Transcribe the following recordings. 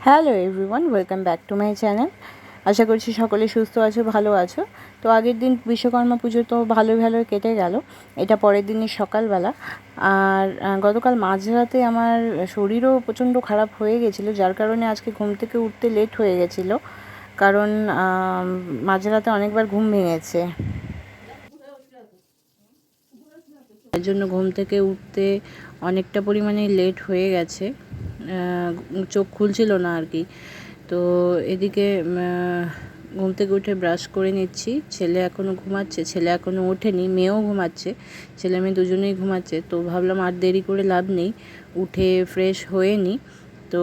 Hello everyone, welcome back to my channel. আশা করছি সকলে সুস্থ আছো, ভালো আছো। তো আগের দিন বিশ্বকর্মা পুজো তো ভালোই কেটে গেল। এটা পরের দিনের সকালবেলা। আর গতকাল মাঝরাতে আমার শরীরও প্রচণ্ড খারাপ হয়ে গেছিলো, যার কারণে আজকে ঘুম থেকে উঠতে লেট হয়ে গেছিলো। কারণ মাঝরাতে অনেকবার ঘুম ভেঙেছে, তার জন্য ঘুম থেকে উঠতে অনেকটা পরিমাণে লেট হয়ে গেছে। চোখ খুলছিল না আর কি। তো এদিকে ঘুম থেকে উঠে ব্রাশ করে নিচ্ছি। ছেলে এখনও ঘুমাচ্ছে, ছেলে এখনও ওঠেনি, মেয়েও ঘুমাচ্ছে, ছেলে মেয়ে দুজনেই ঘুমাচ্ছে। তো ভাবলাম আর দেরি করে লাভ নেই, উঠে ফ্রেশ হয়ে নিই। তো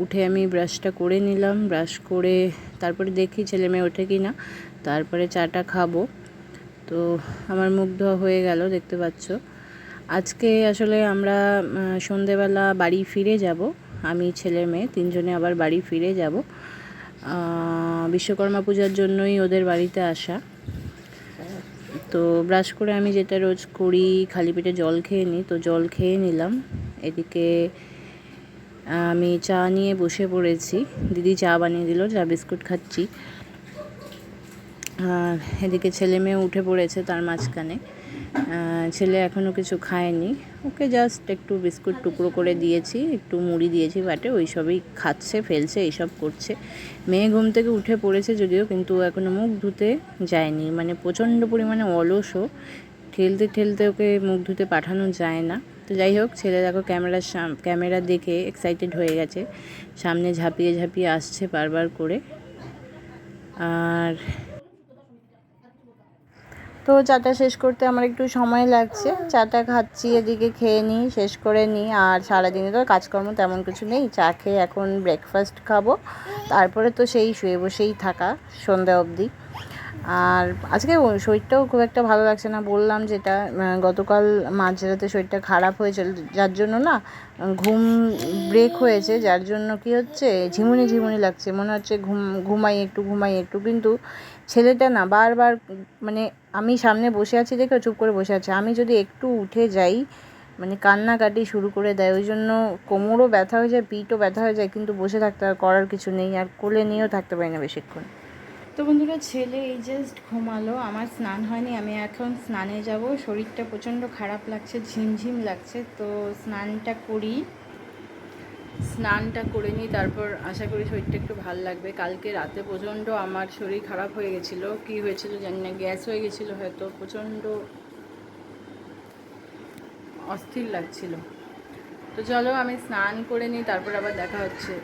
উঠে আমি ব্রাশটা করে নিলাম, ব্রাশ করে তারপরে দেখি ছেলে মেয়ে ওঠে কি না, তারপরে চাটা খাবো। তো আমার মুখ ধোয়া হয়ে গেল, দেখতে পাচ্ছ। আজকে আসলে আমরা সন্ধেবেলা বাড়ি ফিরে যাব, আমি ছেলে মেয়ে তিনজনে আবার বাড়ি ফিরে যাব। বিশ্বকর্মা পূজার জন্যই ওদের বাড়িতে আসা। তো ব্রাশ করে আমি যেটা রোজ করি, খালি পেটে জল খেয়ে নিই, তো জল খেয়ে নিলাম। এদিকে আমি চা নিয়ে বসে পড়েছি, দিদি চা বানিয়ে দিল, চা বিস্কুট খাচ্ছি। আর এদিকে ছেলে মেয়ে উঠে পড়েছে, তার মাঝখানে ছেলে এখনও কিছু খায়নি, ওকে জাস্ট একটু বিস্কুট টুকরো করে দিয়েছি, একটু মুড়ি দিয়েছি বাটে, ওই সবই খাচ্ছে, ফেলছে, এইসব করছে। মেয়ে ঘুম থেকে উঠে পড়েছে যদিও, কিন্তু এখনও মুখ ধুতে যায়নি, মানে প্রচণ্ড পরিমাণে অলসও, ঠেলতে ওকে মুখ ধুতে পাঠানো যায় না। তো যাই হোক, ছেলে দেখো ক্যামেরা দেখে এক্সাইটেড হয়ে গেছে, সামনে ঝাঁপিয়ে আসছে বারবার করে। আর তো চাটা শেষ করতে আমার একটু সময় লাগছে, চাটা খাচ্ছি, এদিকে খেয়ে নিই, শেষ করে নিই। আর সারাদিনে তো কাজকর্ম তেমন কিছু নেই, চা খেয়ে এখন ব্রেকফাস্ট খাবো, তারপরে তো সেই শুয়ে বসেই থাকা সন্ধ্যা অবধি। আর আজকে শরীরটাও খুব একটা ভালো লাগছে না, বললাম যেটা, গতকাল মাঝরাতে শরীরটা খারাপ হয়েছিল, যার জন্য না ঘুম ব্রেক হয়েছে, যার জন্য কি হচ্ছে, ঝিমুনি লাগছে, মনে হচ্ছে ঘুমাই একটু, কিন্তু ছেলেটা না বারবার, মানে আমি সামনে বসে আছি দেখে চুপ করে বসে আছে, আমি যদি একটু উঠে যাই মানে কান্নাকাটি শুরু করে দেয়, ওই জন্য কোমরও ব্যথা হয়ে যায়, পিঠও ব্যথা হয়ে যায়, কিন্তু বসে থাকতে করার কিছু নেই, আর কোলে নিয়েও থাকতে পারি না বেশিক্ষণ। তো বন্ধুরা, ছেলে এই জাস্ট ঘুমালো, আমার স্নান হয়নি, আমি এখন স্নানে যাব। শরীরটা প্রচণ্ড খারাপ লাগছে, ঝিমঝিম লাগছে, তো স্নানটা করে নিই, তারপর আশা করি শরীরটা একটু ভালো লাগবে। কালকে রাতে প্রচণ্ড আমার শরীর খারাপ হয়ে গেছিলো, কী হয়েছিল জানি না, গ্যাস হয়ে গেছিলো হয়তো, প্রচণ্ড অস্থির লাগছিল। তো চলো আমি স্নান করে নিই, তারপর আবার দেখা হচ্ছে।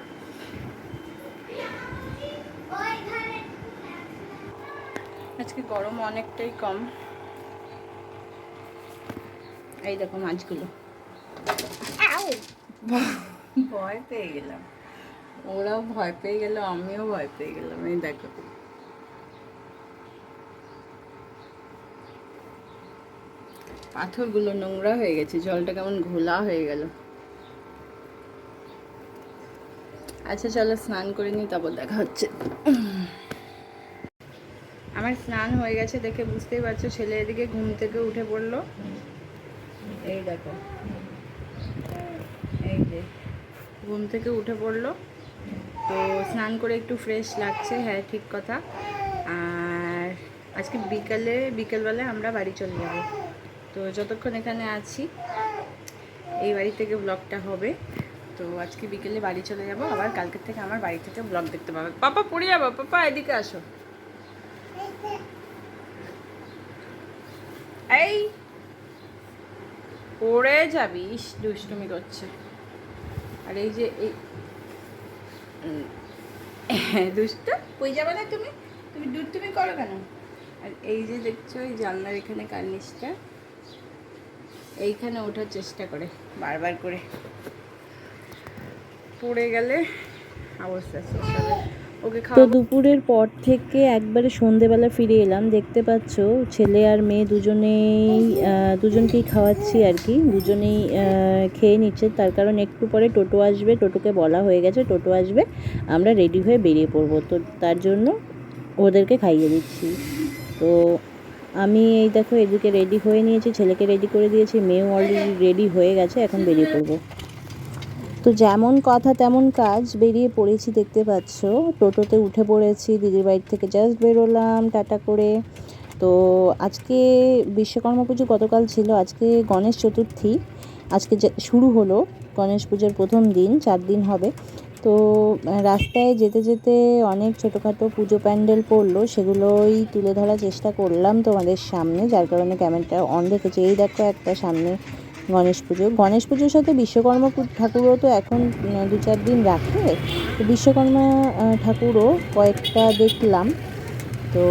আজকে গরম অনেকটাই কম, এই দেখো মাছগুলো, ভয় পেয়ে গেলাম, ওরাও ভয় পেয়ে গেল, আমিও ভয় পেয়ে গেলাম। এই দেখো, পাথরগুলো নোংরা হয়ে গেছে, জলটা কেমন ঘোলা হয়ে গেল। আচ্ছা চলো স্নান করে নিই, তারপর দেখা হচ্ছে। আমার স্নান হয়ে গেছে দেখে বুঝতেই পারছো, ছেলে এদিকে ঘুম থেকে উঠে পড়লো, এই দেখো, এই যে ঘুম থেকে উঠে পড়লো। তো স্নান করে একটু ফ্রেশ লাগছে, হ্যাঁ ঠিক কথা। আর আজকে বিকেলবেলায় আমরা বাড়ি চলে যাব। তো যতক্ষণ এখানে আছি এই বাড়ি থেকে ব্লগটা হবে। তো আজকে বিকেলে বাড়ি চলে যাব, আবার কালকের থেকে আমার বাড়ি থেকে ব্লগ দেখতে পাবে। পাপা পড়ে যাবো, পাপা এদিকে আসো, এই পড়ে যাবি, দুষ্টুমি করছে। আর এই যে এই দুষ্ট কই যাবে না, তুমি তুমি করো কেন? আর এই যে দেখছো, এই জানলার এখানে কার্নিশটা, এইখানে ওঠার চেষ্টা করে বারবার করে, পড়ে গেলে অবস্থা শেষ হবে। ওকে তো দুপুরের পর থেকে একবারে সন্ধেবেলা ফিরে এলাম, দেখতে পাচ্ছ ছেলে আর মেয়ে দুজনকেই খাওয়াচ্ছি আর কি, দুজনেই খেয়ে নিচ্ছে। তার কারণ একটু পরে টোটো আসবে, টোটোকে বলা হয়ে গেছে, টোটো আসবে, আমরা রেডি হয়ে বেরিয়ে পড়বো, তো তার জন্য ওদেরকে খাইয়ে দিচ্ছি। তো আমি এই দেখো এদিকে রেডি হয়ে নিয়েছি, ছেলেকে রেডি করে দিয়েছি, মেয়েও অলরেডি রেডি হয়ে গেছে, এখন বেরিয়ে পড়বো। তো যেমন কথা তেমন কাজ, বেরিয়ে পড়েছি দেখতে পাচ্ছ। টোটোতে উঠে পড়েছি, দিদির বাড়ি থেকে জাস্ট বেরোলাম টাটা করে। তো আজকে বিশ্বকর্মা পুজো গতকাল ছিল, আজকে গণেশ চতুর্থী। আজকে শুরু হলো গণেশ পুজোর প্রথম দিন, 4 দিন হবে। তো রাস্তায় যেতে যেতে অনেক ছোটোখাটো পুজো প্যান্ডেল পড়লো, সেগুলোই তুলে ধরার চেষ্টা করলাম তোমাদের সামনে, যার কারণে ক্যামেরাটা অন রেখেছি। এই দেখো একটা সামনে গণেশ পুজো। গণেশ পুজোর সাথে বিশ্বকর্মা ঠাকুরও তো এখন 2-4 দিন রাখে, তো বিশ্বকর্মা ঠাকুরও কয়েকটা দেখলাম। তো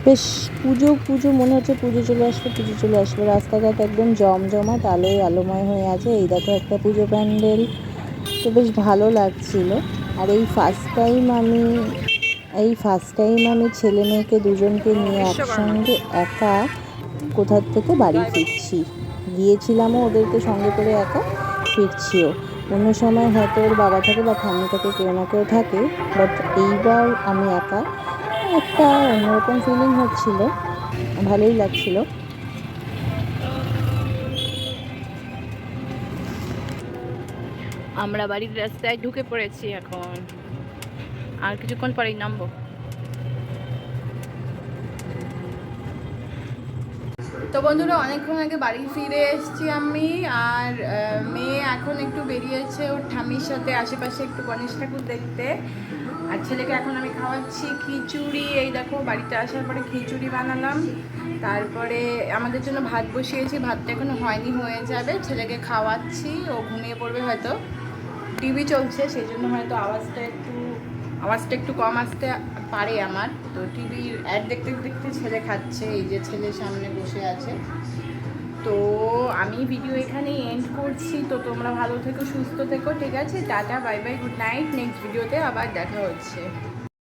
বেশ পুজো পুজো মনে হচ্ছে, পুজো চলে আসলো। রাস্তাঘাট একদম জমজমাট, আলোয় আলোময় হয়ে আছে। এই দেখো একটা পুজো প্যান্ডেল, তো বেশ ভালো লাগছিল। আর এই ফার্স্ট টাইম আমি ছেলে মেয়েকে দুজনকে নিয়ে একসঙ্গে একা কোথার থেকে বাড়ি ফিরছি। গিয়েছিলামও ওদেরকে সঙ্গে করে, একা ফিরছিও। অন্য সময় হয়তো ওর বাবা থাকে বা ঠাম্মি থাকে, কেউ না কেউ থাকে, বাট এইবার আমি একা। একটা অন্যরকম ফিলিং হচ্ছিল, ভালোই লাগছিল। আমরা বাড়ির রাস্তায় ঢুকে পড়েছি এখন, আর কিছুক্ষণ পরেই নামবো। তো বন্ধুরা, অনেকক্ষণ আগে বাড়ি ফিরে এসেছি আমি, আর মেয়ে এখন একটু বেরিয়েছে ওর ঠাম্মির সাথে আশেপাশে একটু গণেশ ঠাকুর দেখতে। আর ছেলেকে এখন আমি খাওয়াচ্ছি খিচুড়ি। এই দেখো, বাড়িতে আসার পরে খিচুড়ি বানালাম, তারপরে আমাদের জন্য ভাত বসিয়েছি, ভাতটা এখনো হয়নি, হয়ে যাবে। ছেলেকে খাওয়াচ্ছি, ও ঘুমিয়ে পড়বে হয়তো, টিভি চলছে সেই জন্য হয়তো আওয়াজটা একটু কম আসতে পারে আমার। তো টিভির অ্যাড দেখতে দেখতে ছেলে খাচ্ছে, এই যে ছেলে সামনে বসে আছে। তো আমি ভিডিও এখানেই এন্ড করছি। তো তোমরা ভালো থেকো, সুস্থ থেকো, ঠিক আছে? Tata, bye bye, good night. Next ভিডিওতে আবার দেখা হচ্ছে।